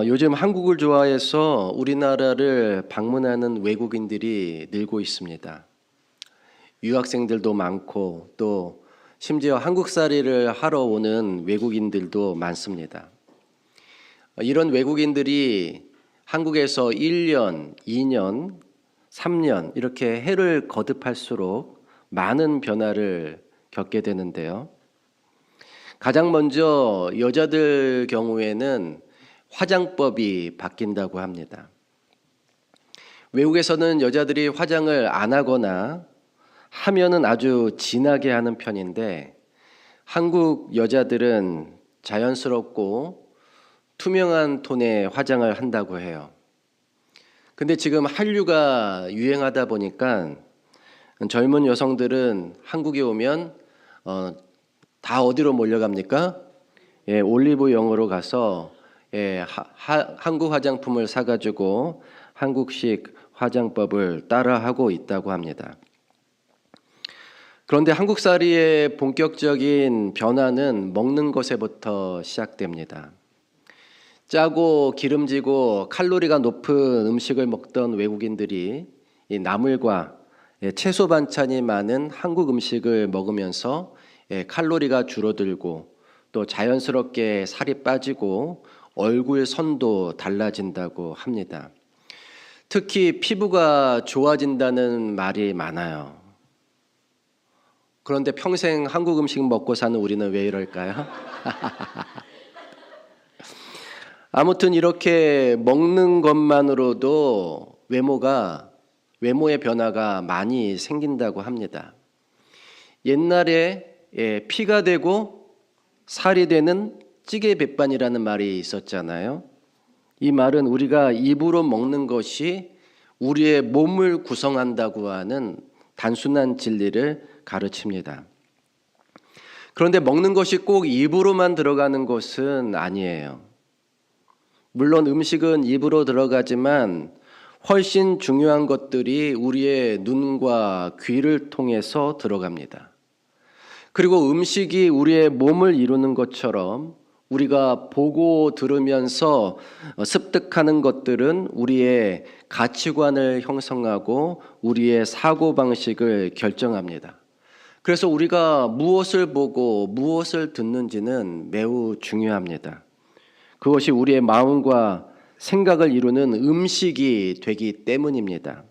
요즘 한국을 좋아해서 우리나라를 방문하는 외국인들이 늘고 있습니다. 유학생들도 많고 또 심지어 한국살이를 하러 오는 외국인들도 많습니다. 이런 외국인들이 한국에서 1년, 2년, 3년 이렇게 해를 거듭할수록 많은 변화를 겪게 되는데요. 가장 먼저 여자들 경우에는 화장법이 바뀐다고 합니다. 외국에서는 여자들이 화장을 안 하거나 하면은 아주 진하게 하는 편인데 한국 여자들은 자연스럽고 투명한 톤의 화장을 한다고 해요. 근데 지금 한류가 유행하다 보니까 젊은 여성들은 한국에 오면 다 어디로 몰려갑니까? 올리브영으로 가서 한국 화장품을 사가지고 한국식 화장법을 따라하고 있다고 합니다. 그런데 한국살이의 본격적인 변화는 먹는 것에부터 시작됩니다. 짜고 기름지고 칼로리가 높은 음식을 먹던 외국인들이 이 나물과 채소 반찬이 많은 한국 음식을 먹으면서 칼로리가 줄어들고 또 자연스럽게 살이 빠지고 얼굴 선도 달라진다고 합니다. 특히 피부가 좋아진다는 말이 많아요. 그런데 평생 한국 음식 먹고 사는 우리는 왜 이럴까요? 아무튼 이렇게 먹는 것만으로도 외모의 변화가 많이 생긴다고 합니다. 옛날에 피가 되고 살이 되는 찌개 백반이라는 말이 있었잖아요. 이 말은 우리가 입으로 먹는 것이 우리의 몸을 구성한다고 하는 단순한 진리를 가르칩니다. 그런데 먹는 것이 꼭 입으로만 들어가는 것은 아니에요. 물론 음식은 입으로 들어가지만 훨씬 중요한 것들이 우리의 눈과 귀를 통해서 들어갑니다. 그리고 음식이 우리의 몸을 이루는 것처럼 우리가 보고 들으면서 습득하는 것들은 우리의 가치관을 형성하고 우리의 사고방식을 결정합니다. 그래서 우리가 무엇을 보고 무엇을 듣는지는 매우 중요합니다. 그것이 우리의 마음과 생각을 이루는 음식이 되기 때문입니다.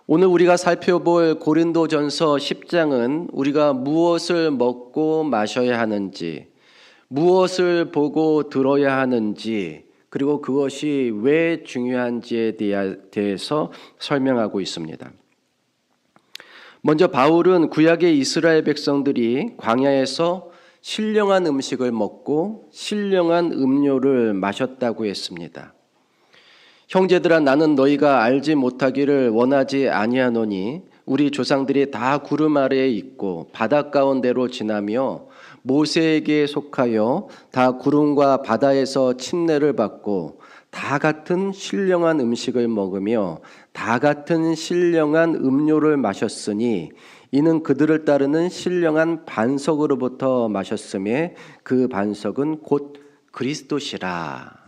오늘 우리가 살펴볼 고린도전서 10장은 우리가 무엇을 먹고 마셔야 하는지, 무엇을 보고 들어야 하는지, 그리고 그것이 왜 중요한지에 대해서 설명하고 있습니다. 먼저 바울은 구약의 이스라엘 백성들이 광야에서 신령한 음식을 먹고 신령한 음료를 마셨다고 했습니다. 형제들아, 나는 너희가 알지 못하기를 원하지 아니하노니 우리 조상들이 다 구름 아래에 있고 바다 가운데로 지나며 모세에게 속하여 다 구름과 바다에서 침례를 받고 다 같은 신령한 음식을 먹으며 다 같은 신령한 음료를 마셨으니 이는 그들을 따르는 신령한 반석으로부터 마셨음에 그 반석은 곧 그리스도시라.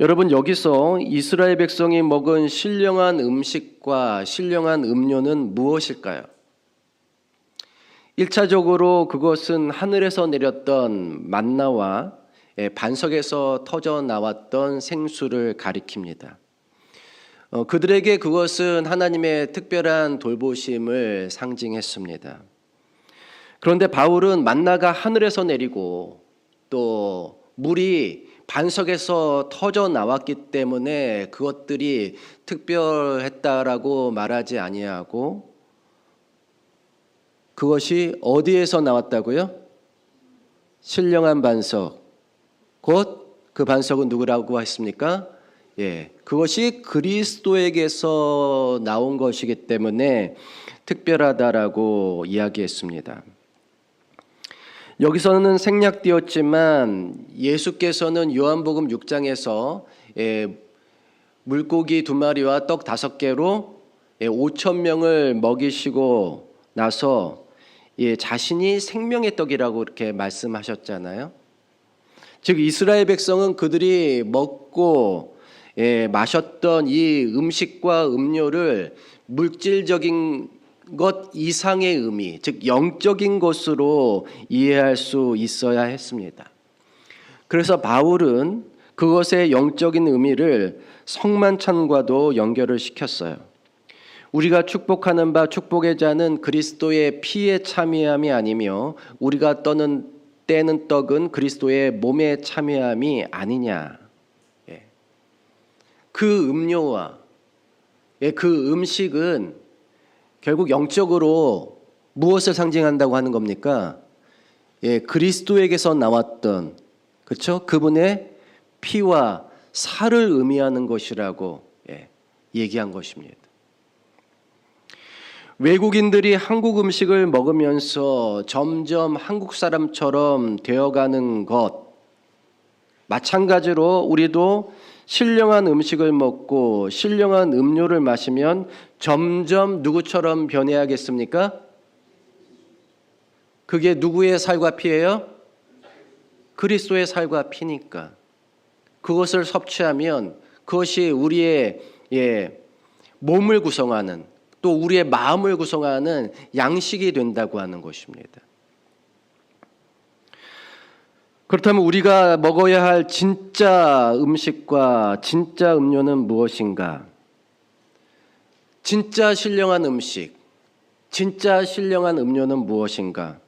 여러분, 여기서 이스라엘 백성이 먹은 신령한 음식과 신령한 음료는 무엇일까요? 1차적으로 그것은 하늘에서 내렸던 만나와 반석에서 터져 나왔던 생수를 가리킵니다. 그들에게 그것은 하나님의 특별한 돌보심을 상징했습니다. 그런데 바울은 만나가 하늘에서 내리고 또 물이 반석에서 터져 나왔기 때문에 그것들이 특별했다라고 말하지 아니하고 그것이 어디에서 나왔다고요? 신령한 반석. 곧 그 반석은 누구라고 했습니까? 그것이 그리스도에게서 나온 것이기 때문에 특별하다라고 이야기했습니다. 여기서는 생략되었지만 예수께서는 요한복음 6장에서 물고기 2마리와 떡 5개로 5,000명을 먹이시고 나서 자신이 생명의 떡이라고 이렇게 말씀하셨잖아요. 즉 이스라엘 백성은 그들이 먹고 마셨던 이 음식과 음료를 물질적인 것 이상의 의미, 즉 영적인 것으로 이해할 수 있어야 했습니다. 그래서 바울은 그것의 영적인 의미를 성만찬과도 연결을 시켰어요. 우리가 축복하는 바 축복의 자는 그리스도의 피에 참여함이 아니며 우리가 떼는 떡은 그리스도의 몸에 참여함이 아니냐. 그 음료와 그 음식은 결국 영적으로 무엇을 상징한다고 하는 겁니까? 그리스도에게서 나왔던, 그렇죠? 그분의 피와 살을 의미하는 것이라고 얘기한 것입니다. 외국인들이 한국 음식을 먹으면서 점점 한국 사람처럼 되어가는 것, 마찬가지로 우리도 신령한 음식을 먹고 신령한 음료를 마시면 점점 누구처럼 변해야겠습니까? 그게 누구의 살과 피예요? 그리스도의 살과 피니까. 그것을 섭취하면 그것이 우리의 몸을 구성하는, 또 우리의 마음을 구성하는 양식이 된다고 하는 것입니다. 그렇다면 우리가 먹어야 할 진짜 음식과 진짜 음료는 무엇인가? 진짜 신령한 음식, 진짜 신령한 음료는 무엇인가?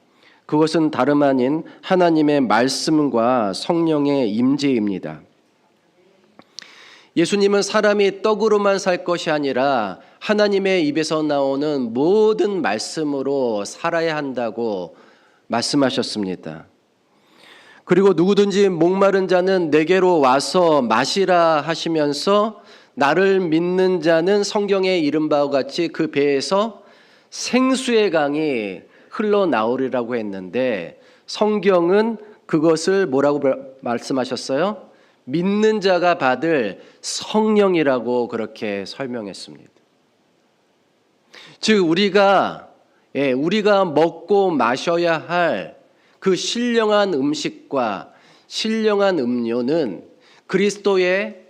그것은 다름 아닌 하나님의 말씀과 성령의 임재입니다. 예수님은 사람이 떡으로만 살 것이 아니라 하나님의 입에서 나오는 모든 말씀으로 살아야 한다고 말씀하셨습니다. 그리고 누구든지 목마른 자는 내게로 와서 마시라 하시면서 나를 믿는 자는 성경에 이른 바와 같이 그 배에서 생수의 강이 흘러나오리라고 했는데 성경은 그것을 뭐라고 말씀하셨어요? 믿는 자가 받을 성령이라고 그렇게 설명했습니다. 즉 우리가 먹고 마셔야 할 그 신령한 음식과 신령한 음료는 그리스도의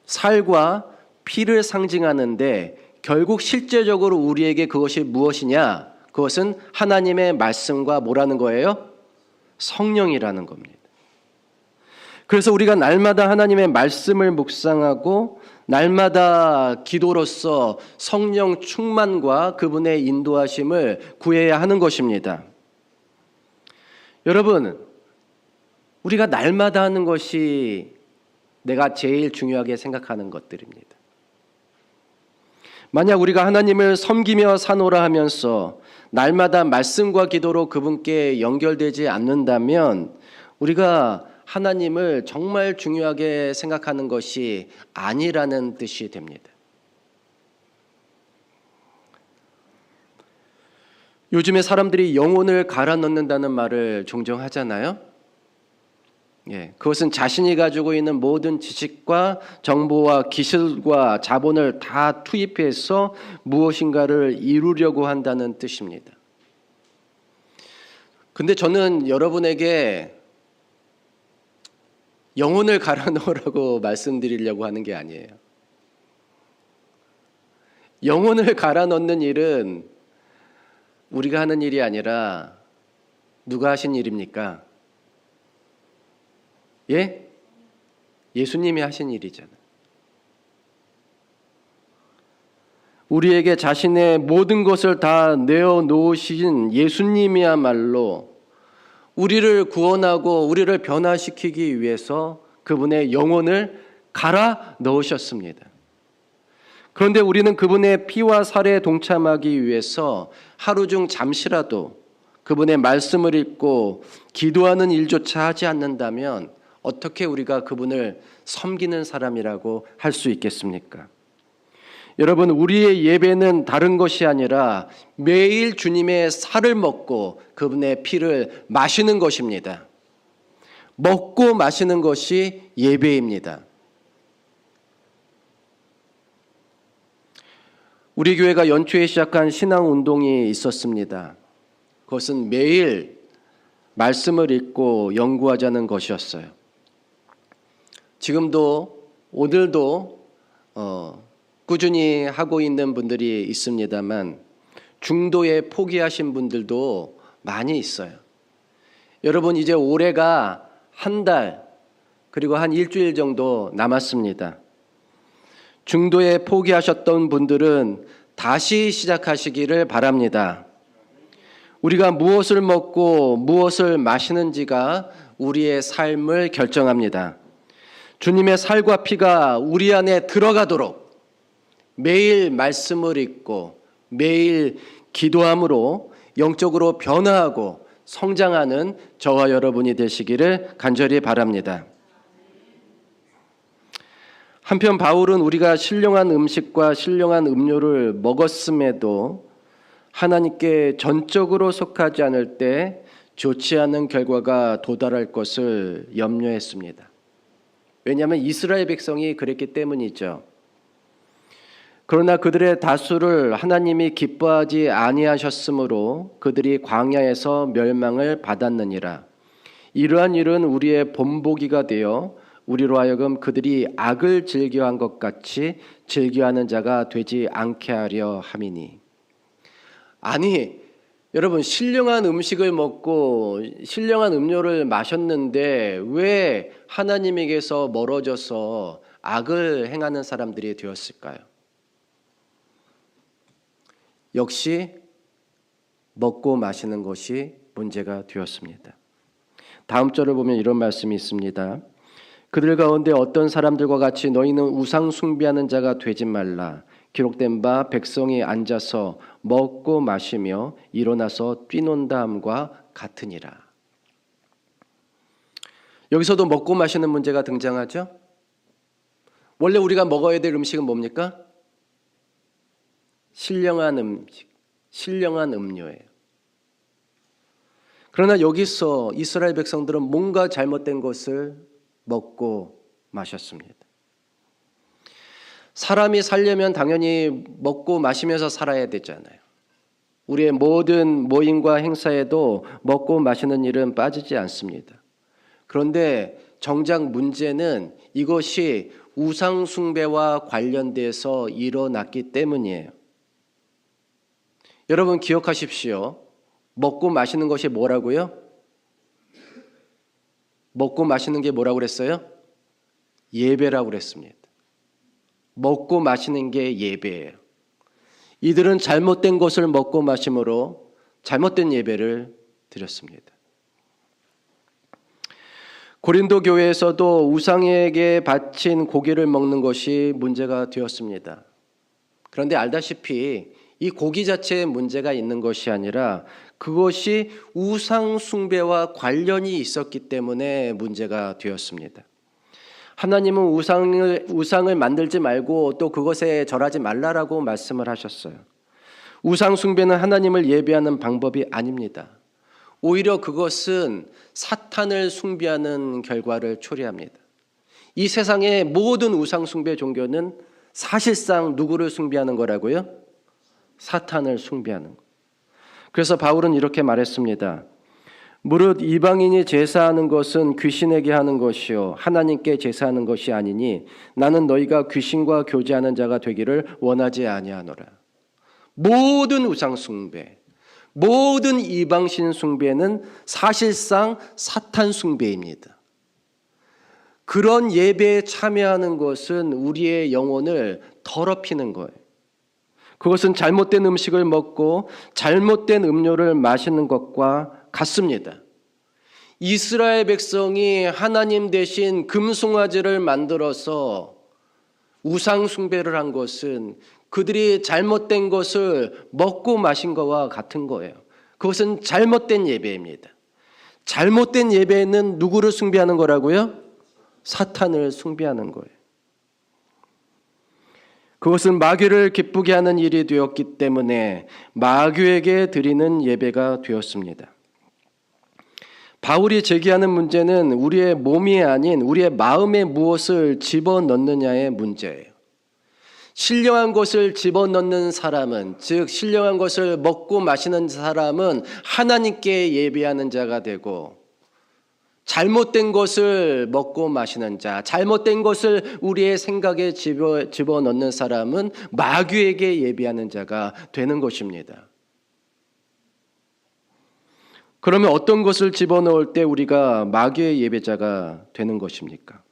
살과 피를 상징하는데 결국 실제적으로 우리에게 그것이 무엇이냐? 그것은 하나님의 말씀과 뭐라는 거예요? 성령이라는 겁니다. 그래서 우리가 날마다 하나님의 말씀을 묵상하고 날마다 기도로서 성령 충만과 그분의 인도하심을 구해야 하는 것입니다. 여러분, 우리가 날마다 하는 것이 내가 제일 중요하게 생각하는 것들입니다. 만약 우리가 하나님을 섬기며 사노라 하면서 날마다 말씀과 기도로 그분께 연결되지 않는다면 우리가 하나님을 정말 중요하게 생각하는 것이 아니라는 뜻이 됩니다. 요즘에 사람들이 영혼을 갈아 넣는다는 말을 종종 하잖아요. 그것은 자신이 가지고 있는 모든 지식과 정보와 기술과 자본을 다 투입해서 무엇인가를 이루려고 한다는 뜻입니다. 근데 저는 여러분에게 영혼을 갈아 넣으라고 말씀드리려고 하는 게 아니에요. 영혼을 갈아 넣는 일은 우리가 하는 일이 아니라 누가 하신 일입니까? 예수님이 하신 일이잖아요. 우리에게 자신의 모든 것을 다 내어놓으신 예수님이야말로 우리를 구원하고 우리를 변화시키기 위해서 그분의 영혼을 갈아 넣으셨습니다. 그런데 우리는 그분의 피와 살에 동참하기 위해서 하루 중 잠시라도 그분의 말씀을 읽고 기도하는 일조차 하지 않는다면 어떻게 우리가 그분을 섬기는 사람이라고 할 수 있겠습니까? 여러분, 우리의 예배는 다른 것이 아니라 매일 주님의 살을 먹고 그분의 피를 마시는 것입니다. 먹고 마시는 것이 예배입니다. 우리 교회가 연초에 시작한 신앙운동이 있었습니다. 그것은 매일 말씀을 읽고 연구하자는 것이었어요. 지금도 오늘도 꾸준히 하고 있는 분들이 있습니다만 중도에 포기하신 분들도 많이 있어요. 여러분 이제 올해가 한 달 그리고 한 일주일 정도 남았습니다. 중도에 포기하셨던 분들은 다시 시작하시기를 바랍니다. 우리가 무엇을 먹고 무엇을 마시는지가 우리의 삶을 결정합니다. 주님의 살과 피가 우리 안에 들어가도록 매일 말씀을 읽고 매일 기도함으로 영적으로 변화하고 성장하는 저와 여러분이 되시기를 간절히 바랍니다. 한편 바울은 우리가 신령한 음식과 신령한 음료를 먹었음에도 하나님께 전적으로 속하지 않을 때 좋지 않은 결과가 도달할 것을 염려했습니다. 왜냐하면 이스라엘 백성이 그랬기 때문이죠. 그러나 그들의 다수를 하나님이 기뻐하지 아니하셨으므로 그들이 광야에서 멸망을 받았느니라. 이러한 일은 우리의 본보기가 되어 우리로 하여금 그들이 악을 즐겨한 것 같이 즐겨하는 자가 되지 않게 하려 함이니. 아니 여러분 신령한 음식을 먹고 신령한 음료를 마셨는데 왜 하나님에게서 멀어져서 악을 행하는 사람들이 되었을까요? 역시 먹고 마시는 것이 문제가 되었습니다. 다음 절을 보면 이런 말씀이 있습니다. 그들 가운데 어떤 사람들과 같이 너희는 우상 숭배하는 자가 되지 말라. 기록된 바 백성이 앉아서 먹고 마시며 일어나서 뛰논다 함과 같으니라. 여기서도 먹고 마시는 문제가 등장하죠. 원래 우리가 먹어야 될 음식은 뭡니까? 신령한 음식, 신령한 음료예요. 그러나 여기서 이스라엘 백성들은 뭔가 잘못된 것을 먹고 마셨습니다. 사람이 살려면 당연히 먹고 마시면서 살아야 되잖아요. 우리의 모든 모임과 행사에도 먹고 마시는 일은 빠지지 않습니다. 그런데 정작 문제는 이것이 우상 숭배와 관련돼서 일어났기 때문이에요. 여러분 기억하십시오. 먹고 마시는 것이 뭐라고요? 먹고 마시는 게 뭐라고 그랬어요? 예배라고 그랬습니다. 먹고 마시는 게 예배예요. 이들은 잘못된 것을 먹고 마심으로 잘못된 예배를 드렸습니다. 고린도 교회에서도 우상에게 바친 고기를 먹는 것이 문제가 되었습니다. 그런데 알다시피 이 고기 자체에 문제가 있는 것이 아니라 그것이 우상 숭배와 관련이 있었기 때문에 문제가 되었습니다. 하나님은 우상을 만들지 말고 또 그것에 절하지 말라라고 말씀을 하셨어요. 우상 숭배는 하나님을 예배하는 방법이 아닙니다. 오히려 그것은 사탄을 숭배하는 결과를 초래합니다. 이 세상의 모든 우상 숭배 종교는 사실상 누구를 숭배하는 거라고요? 사탄을 숭배하는 것. 그래서 바울은 이렇게 말했습니다. 무릇 이방인이 제사하는 것은 귀신에게 하는 것이요 하나님께 제사하는 것이 아니니 나는 너희가 귀신과 교제하는 자가 되기를 원하지 아니하노라. 모든 우상 숭배, 모든 이방신 숭배는 사실상 사탄 숭배입니다. 그런 예배에 참여하는 것은 우리의 영혼을 더럽히는 거예요. 그것은 잘못된 음식을 먹고 잘못된 음료를 마시는 것과 같습니다. 이스라엘 백성이 하나님 대신 금송아지를 만들어서 우상 숭배를 한 것은 그들이 잘못된 것을 먹고 마신 것과 같은 거예요. 그것은 잘못된 예배입니다. 잘못된 예배는 누구를 숭배하는 거라고요? 사탄을 숭배하는 거예요. 그것은 마귀를 기쁘게 하는 일이 되었기 때문에 마귀에게 드리는 예배가 되었습니다. 바울이 제기하는 문제는 우리의 몸이 아닌 우리의 마음에 무엇을 집어넣느냐의 문제예요. 신령한 것을 집어넣는 사람은, 즉 신령한 것을 먹고 마시는 사람은 하나님께 예배하는 자가 되고, 잘못된 것을 먹고 마시는 자, 잘못된 것을 우리의 생각에 집어넣는 사람은 마귀에게 예배하는 자가 되는 것입니다. 그러면 어떤 것을 집어넣을 때 우리가 마귀의 예배자가 되는 것입니까?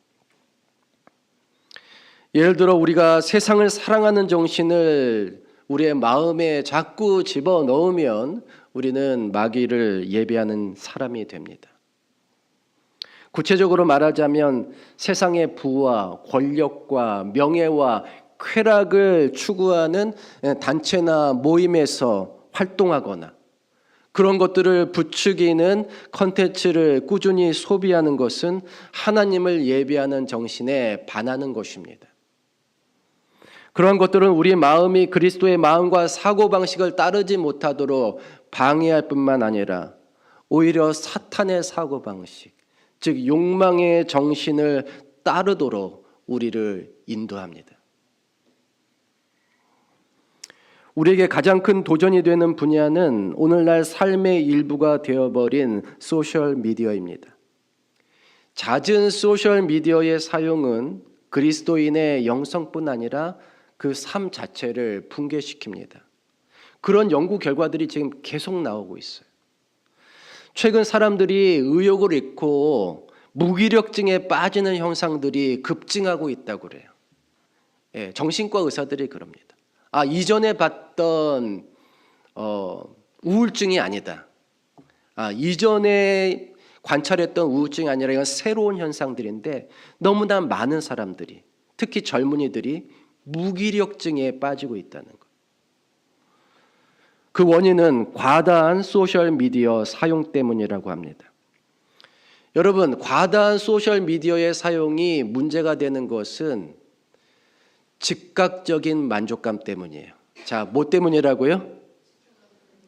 예를 들어 우리가 세상을 사랑하는 정신을 우리의 마음에 자꾸 집어넣으면 우리는 마귀를 예배하는 사람이 됩니다. 구체적으로 말하자면 세상의 부와 권력과 명예와 쾌락을 추구하는 단체나 모임에서 활동하거나 그런 것들을 부추기는 컨텐츠를 꾸준히 소비하는 것은 하나님을 예배하는 정신에 반하는 것입니다. 그러한 것들은 우리 마음이 그리스도의 마음과 사고방식을 따르지 못하도록 방해할 뿐만 아니라 오히려 사탄의 사고방식, 즉 욕망의 정신을 따르도록 우리를 인도합니다. 우리에게 가장 큰 도전이 되는 분야는 오늘날 삶의 일부가 되어버린 소셜미디어입니다. 잦은 소셜미디어의 사용은 그리스도인의 영성뿐 아니라 그 삶 자체를 붕괴시킵니다. 그런 연구 결과들이 지금 계속 나오고 있어요. 최근 사람들이 의욕을 잃고 무기력증에 빠지는 현상들이 급증하고 있다고 그래요. 정신과 의사들이 그럽니다. 이전에 봤던 우울증이 아니다. 이전에 관찰했던 우울증이 아니라 이건 새로운 현상들인데 너무나 많은 사람들이, 특히 젊은이들이 무기력증에 빠지고 있다는 것. 그 원인은 과다한 소셜미디어 사용 때문이라고 합니다. 여러분, 과다한 소셜미디어의 사용이 문제가 되는 것은 즉각적인 만족감 때문이에요. 자, 뭐 때문이라고요?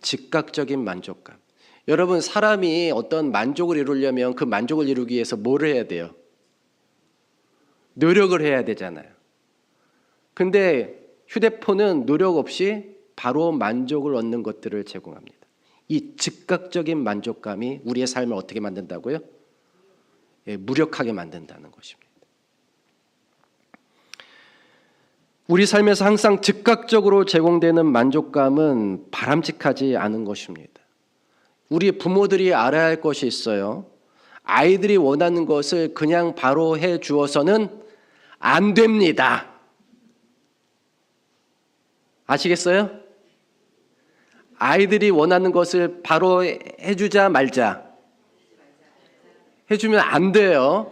즉각적인 만족감. 여러분, 사람이 어떤 만족을 이루려면 그 만족을 이루기 위해서 뭐를 해야 돼요? 노력을 해야 되잖아요. 근데 휴대폰은 노력 없이 바로 만족을 얻는 것들을 제공합니다. 이 즉각적인 만족감이 우리의 삶을 어떻게 만든다고요? 무력하게 만든다는 것입니다. 우리 삶에서 항상 즉각적으로 제공되는 만족감은 바람직하지 않은 것입니다. 우리 부모들이 알아야 할 것이 있어요. 아이들이 원하는 것을 그냥 바로 해 주어서는 안 됩니다. 아시겠어요? 아이들이 원하는 것을 바로 해주자 말자. 해주면 안 돼요.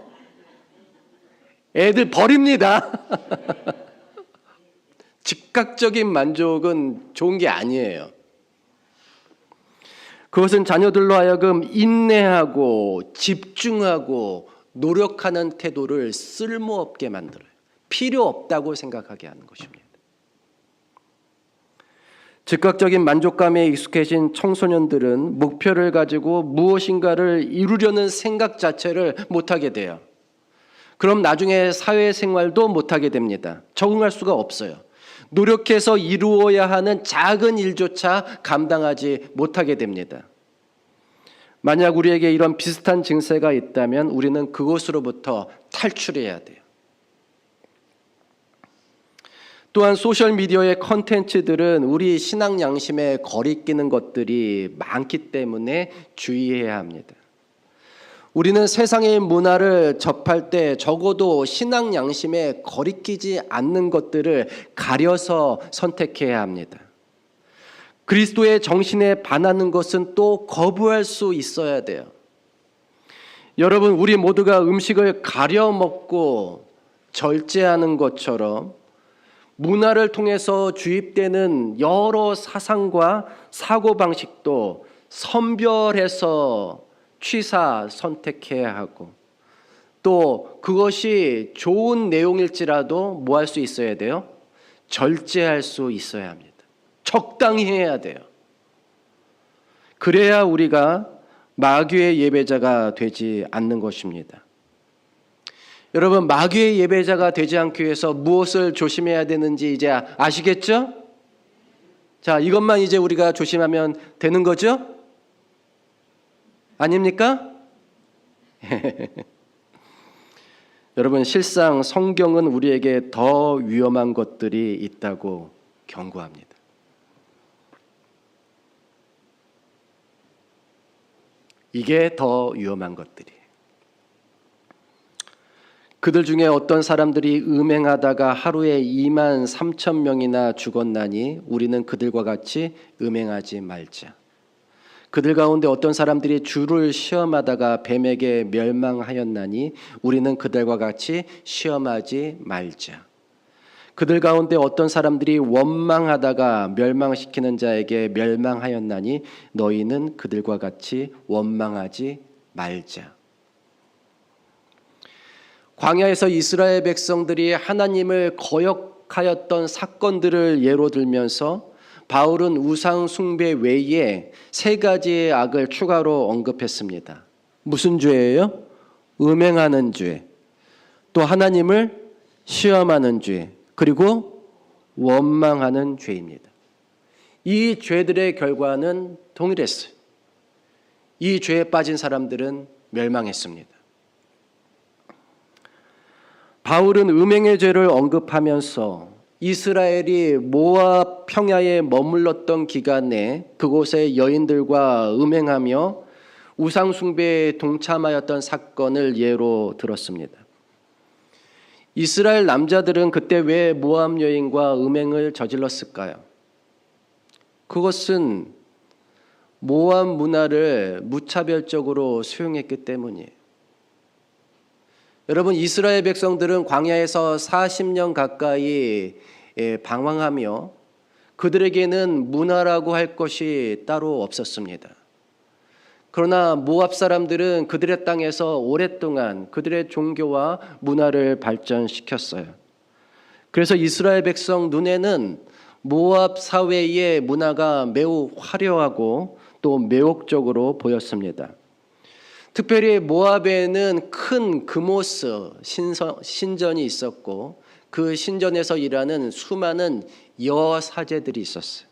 애들 버립니다. 즉각적인 만족은 좋은 게 아니에요. 그것은 자녀들로 하여금 인내하고 집중하고 노력하는 태도를 쓸모없게 만들어요. 필요 없다고 생각하게 하는 것입니다. 즉각적인 만족감에 익숙해진 청소년들은 목표를 가지고 무엇인가를 이루려는 생각 자체를 못하게 돼요. 그럼 나중에 사회생활도 못하게 됩니다. 적응할 수가 없어요. 노력해서 이루어야 하는 작은 일조차 감당하지 못하게 됩니다. 만약 우리에게 이런 비슷한 증세가 있다면 우리는 그것으로부터 탈출해야 돼요. 또한 소셜미디어의 컨텐츠들은 우리 신앙 양심에 거리끼는 것들이 많기 때문에 주의해야 합니다. 우리는 세상의 문화를 접할 때 적어도 신앙 양심에 거리끼지 않는 것들을 가려서 선택해야 합니다. 그리스도의 정신에 반하는 것은 또 거부할 수 있어야 돼요. 여러분, 우리 모두가 음식을 가려 먹고 절제하는 것처럼 문화를 통해서 주입되는 여러 사상과 사고방식도 선별해서 취사 선택해야 하고, 또 그것이 좋은 내용일지라도 뭐 할 수 있어야 돼요? 절제할 수 있어야 합니다. 적당히 해야 돼요. 그래야 우리가 마귀의 예배자가 되지 않는 것입니다. 여러분, 마귀의 예배자가 되지 않기 위해서 무엇을 조심해야 되는지 이제 아시겠죠? 자, 이것만 이제 우리가 조심하면 되는 거죠? 아닙니까? 여러분, 실상 성경은 우리에게 더 위험한 것들이 있다고 경고합니다. 이게 더 위험한 것들이에요. 그들 중에 어떤 사람들이 음행하다가 하루에 2만 3천 명이나 죽었나니 우리는 그들과 같이 음행하지 말자. 그들 가운데 어떤 사람들이 주를 시험하다가 뱀에게 멸망하였나니 우리는 그들과 같이 시험하지 말자. 그들 가운데 어떤 사람들이 원망하다가 멸망시키는 자에게 멸망하였나니 너희는 그들과 같이 원망하지 말자. 광야에서 이스라엘 백성들이 하나님을 거역하였던 사건들을 예로 들면서 바울은 우상 숭배 외에 세 가지의 악을 추가로 언급했습니다. 무슨 죄예요? 음행하는 죄, 또 하나님을 시험하는 죄, 그리고 원망하는 죄입니다. 이 죄들의 결과는 동일했어요. 이 죄에 빠진 사람들은 멸망했습니다. 바울은 음행의 죄를 언급하면서 이스라엘이 모압 평야에 머물렀던 기간에 그곳의 여인들과 음행하며 우상 숭배에 동참하였던 사건을 예로 들었습니다. 이스라엘 남자들은 그때 왜 모압 여인과 음행을 저질렀을까요? 그것은 모압 문화를 무차별적으로 수용했기 때문이에요. 여러분, 이스라엘 백성들은 광야에서 40년 가까이 방황하며 그들에게는 문화라고 할 것이 따로 없었습니다. 그러나 모압 사람들은 그들의 땅에서 오랫동안 그들의 종교와 문화를 발전시켰어요. 그래서 이스라엘 백성 눈에는 모압 사회의 문화가 매우 화려하고 또 매혹적으로 보였습니다. 특별히 모압에는 큰 그모스 신전이 있었고 그 신전에서 일하는 수많은 여사제들이 있었어요.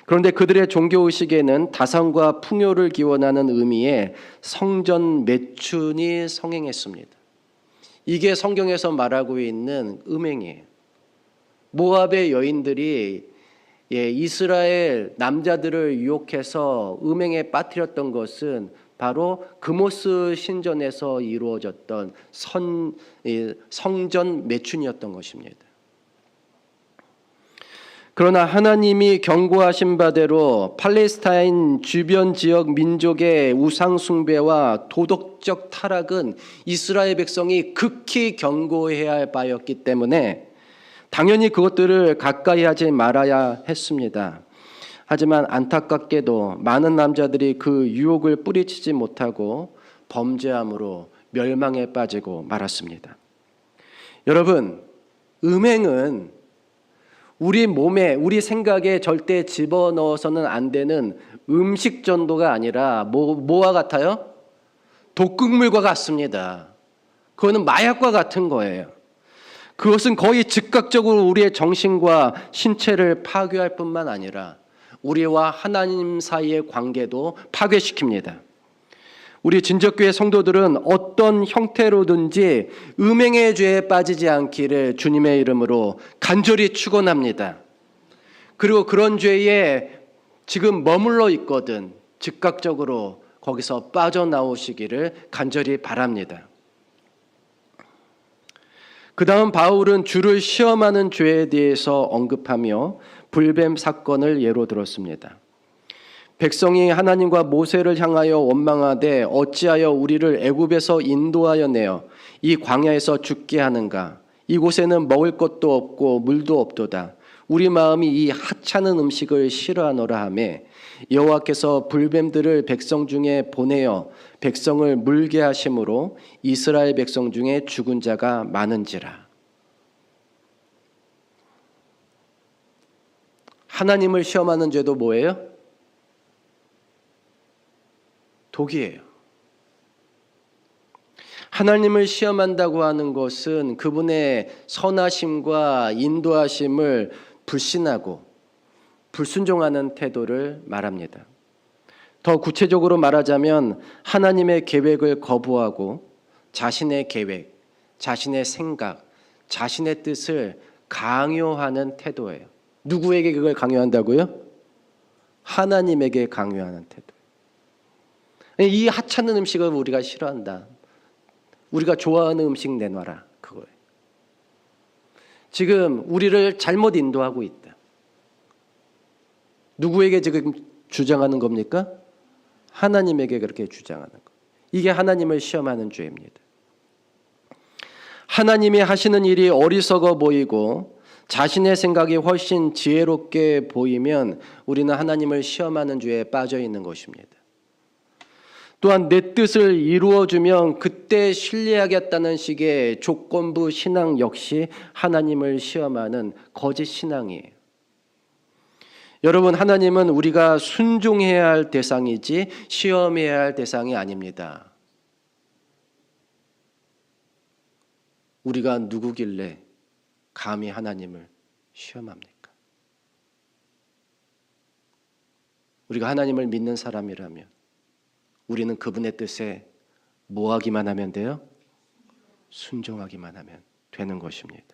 그런데 그들의 종교의식에는 다산과 풍요를 기원하는 의미의 성전 매춘이 성행했습니다. 이게 성경에서 말하고 있는 음행이에요. 모압의 여인들이 이스라엘 남자들을 유혹해서 음행에 빠뜨렸던 것은 바로 그모스 신전에서 이루어졌던 성전 매춘이었던 것입니다. 그러나 하나님이 경고하신 바대로 팔레스타인 주변 지역 민족의 우상 숭배와 도덕적 타락은 이스라엘 백성이 극히 경고해야 할 바였기 때문에 당연히 그것들을 가까이 하지 말아야 했습니다. 하지만 안타깝게도 많은 남자들이 그 유혹을 뿌리치지 못하고 범죄함으로 멸망에 빠지고 말았습니다. 여러분, 음행은 우리 몸에, 우리 생각에 절대 집어넣어서는 안 되는 음식 전도가 아니라 뭐와 같아요? 독극물과 같습니다. 그거는 마약과 같은 거예요. 그것은 거의 즉각적으로 우리의 정신과 신체를 파괴할 뿐만 아니라 우리와 하나님 사이의 관계도 파괴시킵니다. 우리 진적교회 성도들은 어떤 형태로든지 음행의 죄에 빠지지 않기를 주님의 이름으로 간절히 축원합니다. 그리고 그런 죄에 지금 머물러 있거든 즉각적으로 거기서 빠져나오시기를 간절히 바랍니다. 그 다음 바울은 주를 시험하는 죄에 대해서 언급하며 불뱀 사건을 예로 들었습니다. 백성이 하나님과 모세를 향하여 원망하되 어찌하여 우리를 애굽에서 인도하여 내어 이 광야에서 죽게 하는가? 이곳에는 먹을 것도 없고 물도 없도다. 우리 마음이 이 하찮은 음식을 싫어하노라 하며 여호와께서 불뱀들을 백성 중에 보내어 백성을 물게 하심으로 이스라엘 백성 중에 죽은 자가 많은지라. 하나님을 시험하는 죄도 뭐예요? 독이에요. 하나님을 시험한다고 하는 것은 그분의 선하심과 인도하심을 불신하고 불순종하는 태도를 말합니다. 더 구체적으로 말하자면 하나님의 계획을 거부하고 자신의 계획, 자신의 생각, 자신의 뜻을 강요하는 태도예요. 누구에게 그걸 강요한다고요? 하나님에게 강요하는 태도. 이 하찮은 음식을 우리가 싫어한다. 우리가 좋아하는 음식 내놔라. 그거예요. 지금 우리를 잘못 인도하고 있다. 누구에게 지금 주장하는 겁니까? 하나님에게 그렇게 주장하는 것. 이게 하나님을 시험하는 죄입니다. 하나님이 하시는 일이 어리석어 보이고 자신의 생각이 훨씬 지혜롭게 보이면 우리는 하나님을 시험하는 죄에 빠져 있는 것입니다. 또한 내 뜻을 이루어주면 그때 신뢰하겠다는 식의 조건부 신앙 역시 하나님을 시험하는 거짓 신앙이에요. 여러분, 하나님은 우리가 순종해야 할 대상이지 시험해야 할 대상이 아닙니다. 우리가 누구길래 감히 하나님을 시험합니까? 우리가 하나님을 믿는 사람이라면 우리는 그분의 뜻에 뭐 하기만 하면 돼요? 순종하기만 하면 되는 것입니다.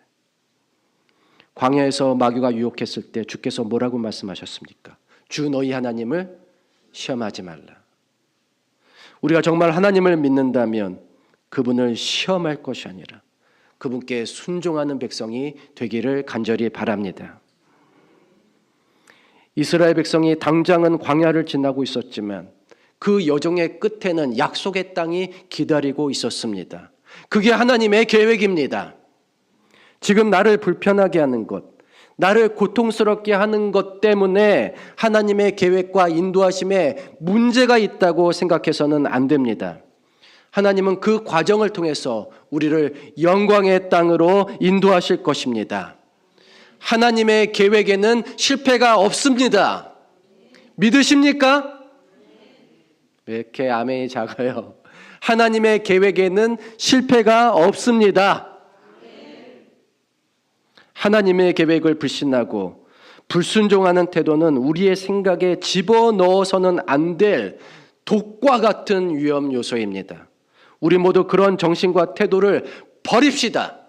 광야에서 마귀가 유혹했을 때 주께서 뭐라고 말씀하셨습니까? 주 너희 하나님을 시험하지 말라. 우리가 정말 하나님을 믿는다면 그분을 시험할 것이 아니라 그분께 순종하는 백성이 되기를 간절히 바랍니다. 이스라엘 백성이 당장은 광야를 지나고 있었지만 그 여정의 끝에는 약속의 땅이 기다리고 있었습니다. 그게 하나님의 계획입니다. 지금 나를 불편하게 하는 것, 나를 고통스럽게 하는 것 때문에 하나님의 계획과 인도하심에 문제가 있다고 생각해서는 안 됩니다. 하나님은 그 과정을 통해서 우리를 영광의 땅으로 인도하실 것입니다. 하나님의 계획에는 실패가 없습니다. 믿으십니까? 왜 이렇게 아멘이 작아요? 하나님의 계획에는 실패가 없습니다. 하나님의 계획을 불신하고 불순종하는 태도는 우리의 생각에 집어넣어서는 안 될 독과 같은 위험 요소입니다. 우리 모두 그런 정신과 태도를 버립시다.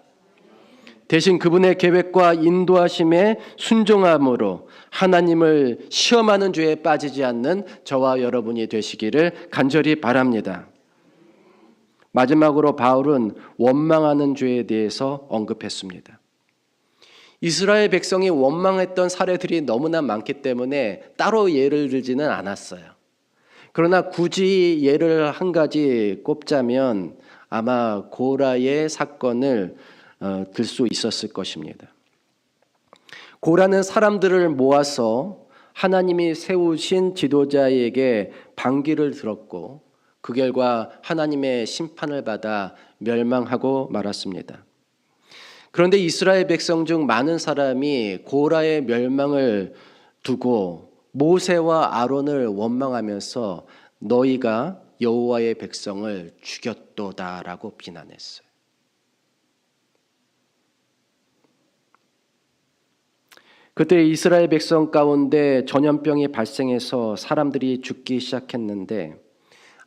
대신 그분의 계획과 인도하심에 순종함으로 하나님을 시험하는 죄에 빠지지 않는 저와 여러분이 되시기를 간절히 바랍니다. 마지막으로 바울은 원망하는 죄에 대해서 언급했습니다. 이스라엘 백성이 원망했던 사례들이 너무나 많기 때문에 따로 예를 들지는 않았어요. 그러나 굳이 예를 한 가지 꼽자면 아마 고라의 사건을 들 수 있었을 것입니다. 고라는 사람들을 모아서 하나님이 세우신 지도자에게 반기를 들었고 그 결과 하나님의 심판을 받아 멸망하고 말았습니다. 그런데 이스라엘 백성 중 많은 사람이 고라의 멸망을 두고 모세와 아론을 원망하면서 너희가 여호와의 백성을 죽였도다라고 비난했어요. 그때 이스라엘 백성 가운데 전염병이 발생해서 사람들이 죽기 시작했는데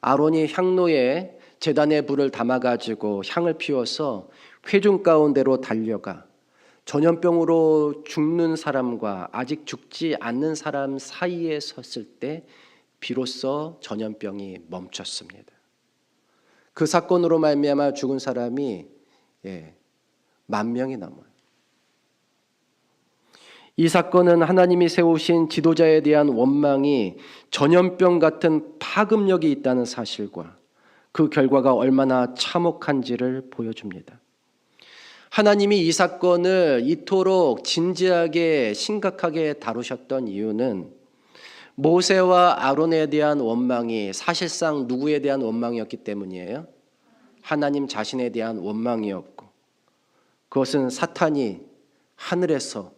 아론이 향로에 제단의 불을 담아가지고 향을 피워서 회중 가운데로 달려가 전염병으로 죽는 사람과 아직 죽지 않는 사람 사이에 섰을 때 비로소 전염병이 멈췄습니다. 그 사건으로 말미암아 죽은 사람이 10,000명이 넘어요. 이 사건은 하나님이 세우신 지도자에 대한 원망이 전염병 같은 파급력이 있다는 사실과 그 결과가 얼마나 참혹한지를 보여줍니다. 하나님이 이 사건을 이토록 진지하게 심각하게 다루셨던 이유는 모세와 아론에 대한 원망이 사실상 누구에 대한 원망이었기 때문이에요. 하나님 자신에 대한 원망이었고 그것은 사탄이 하늘에서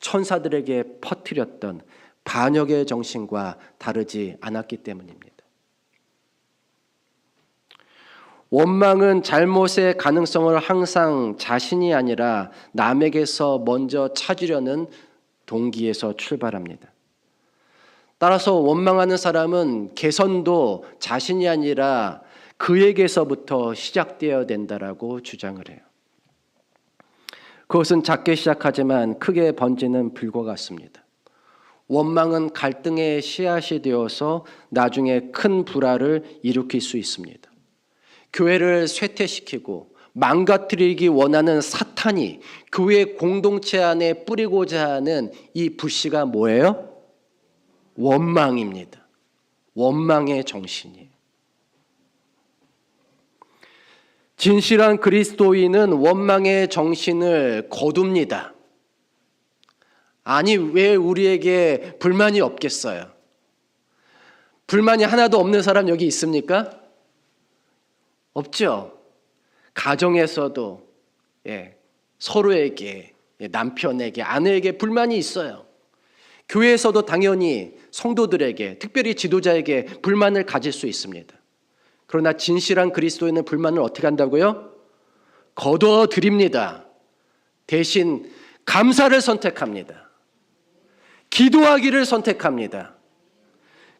천사들에게 퍼뜨렸던 반역의 정신과 다르지 않았기 때문입니다. 원망은 잘못의 가능성을 항상 자신이 아니라 남에게서 먼저 찾으려는 동기에서 출발합니다. 따라서 원망하는 사람은 개선도 자신이 아니라 그에게서부터 시작되어야 된다라고 주장을 해요. 그것은 작게 시작하지만 크게 번지는 불과 같습니다. 원망은 갈등의 씨앗이 되어서 나중에 큰 불화를 일으킬 수 있습니다. 교회를 쇠퇴시키고 망가뜨리기 원하는 사탄이 교회 공동체 안에 뿌리고자 하는 이 불씨가 뭐예요? 원망입니다. 원망의 정신이에요. 진실한 그리스도인은 원망의 정신을 거둡니다. 아니, 왜 우리에게 불만이 없겠어요? 불만이 하나도 없는 사람 여기 있습니까? 없죠. 가정에서도 서로에게, 남편에게, 아내에게 불만이 있어요. 교회에서도 당연히 성도들에게, 특별히 지도자에게 불만을 가질 수 있습니다. 그러나 진실한 그리스도인은 불만을 어떻게 한다고요? 거두어 드립니다. 대신 감사를 선택합니다. 기도하기를 선택합니다.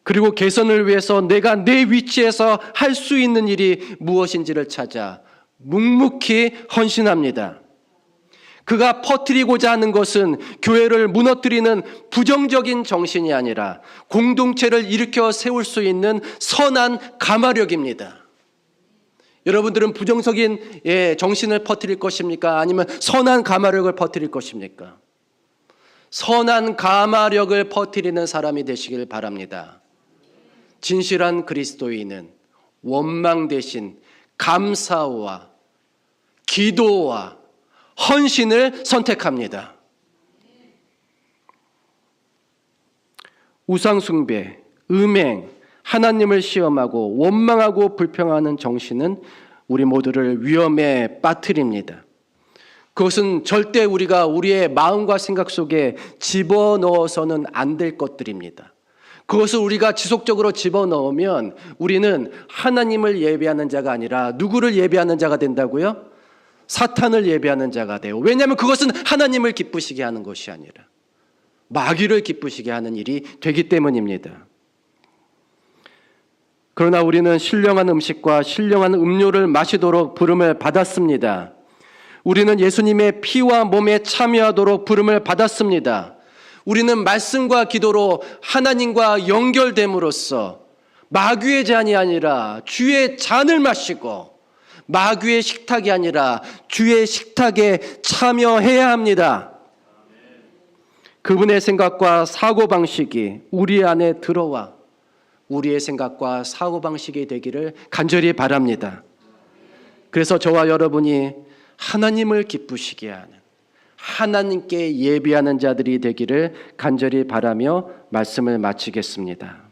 그리고 개선을 위해서 내가 내 위치에서 할 수 있는 일이 무엇인지를 찾아 묵묵히 헌신합니다. 그가 퍼뜨리고자 하는 것은 교회를 무너뜨리는 부정적인 정신이 아니라 공동체를 일으켜 세울 수 있는 선한 가마력입니다. 여러분들은 부정적인 정신을 퍼뜨릴 것입니까? 아니면 선한 가마력을 퍼뜨릴 것입니까? 선한 가마력을 퍼뜨리는 사람이 되시길 바랍니다. 진실한 그리스도인은 원망 대신 감사와 기도와 헌신을 선택합니다. 우상숭배, 음행, 하나님을 시험하고 원망하고 불평하는 정신은 우리 모두를 위험에 빠뜨립니다. 그것은 절대 우리가 우리의 마음과 생각 속에 집어넣어서는 안 될 것들입니다. 그것을 우리가 지속적으로 집어넣으면 우리는 하나님을 예배하는 자가 아니라 누구를 예배하는 자가 된다고요? 사탄을 예배하는 자가 돼요. 왜냐하면 그것은 하나님을 기쁘시게 하는 것이 아니라 마귀를 기쁘시게 하는 일이 되기 때문입니다. 그러나 우리는 신령한 음식과 신령한 음료를 마시도록 부름을 받았습니다. 우리는 예수님의 피와 몸에 참여하도록 부름을 받았습니다. 우리는 말씀과 기도로 하나님과 연결됨으로써 마귀의 잔이 아니라 주의 잔을 마시고 마귀의 식탁이 아니라 주의 식탁에 참여해야 합니다. 그분의 생각과 사고방식이 우리 안에 들어와 우리의 생각과 사고방식이 되기를 간절히 바랍니다. 그래서 저와 여러분이 하나님을 기쁘시게 하는 하나님께 예비하는 자들이 되기를 간절히 바라며 말씀을 마치겠습니다.